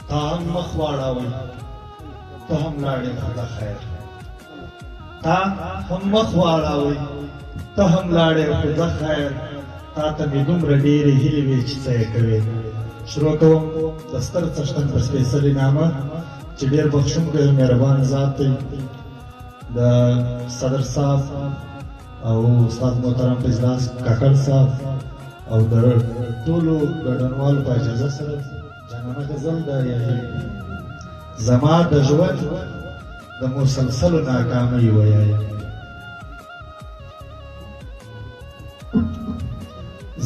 تا هم مخ واړوئ ته هم لاړې خدا خیر تا هم مخ واړوئ ته هم لاړې خدا خیر تا ته مې دومره ډېرې هیلې وې چې څه یې کوې شروع کوم د ستر څښتن په سپېڅلي نامه چې ډېر بخښونکی او مهربان ذات دی د صدر صاحب او استاد محترم په اجلاس کاکړ صاحب او د ټولو ګډونوالو په اجازه سره جانانه غزل د زما د ژوند د مسلسلو ناکامۍ ویایم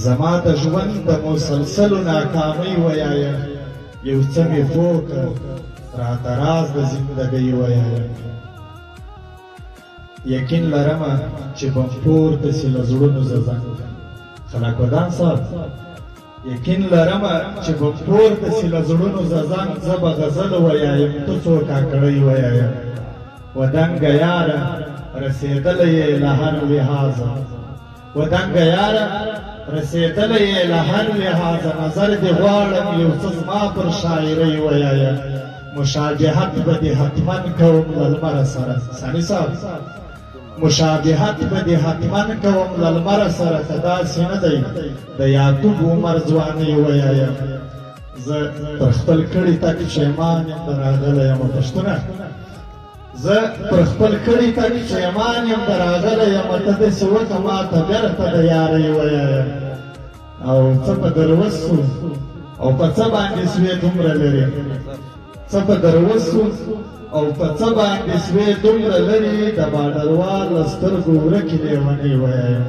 زما د ژوند د مسلسلو ناکامۍ ویایم یو څه مې پوه کړ راته راز د زندګۍ ویایم یقین لرمه چې به پورته سي له زړونو زنګ خلاق ودان صاحب یقین لرمه چې به پورته سي له زړونو زنګ زه به غزل ویایم ته څو کاکړۍ ویایم ودنګه یاره رسېدلی یې له هر لحاظه ودنګه یاره رسېدلی یې له هر لحاظه نظر دې غواړم یو څه زما پر شاعرۍ ویایم مشابهت به دې حتما کوم له لمره سره ثاني صاحب مشابهت به دې حتما کوم له لمره سره که داسې نه دی د یعقوب عمر ځوانۍ ویایم زه پر خپل کړي تک پښیمان یم د راغلی یم پښتونه زه پر خپل کړي تک پښیمان یم د راغلی یم ته داسې وکړه ماته بېرته د یارۍ ویایم او څه په دروس سو او په څه باندې سوې دومره لرې څه په دروس سو او په څه باندې سوې دومره لرې د باډروال له سترګو ورکې لیونۍ ویایم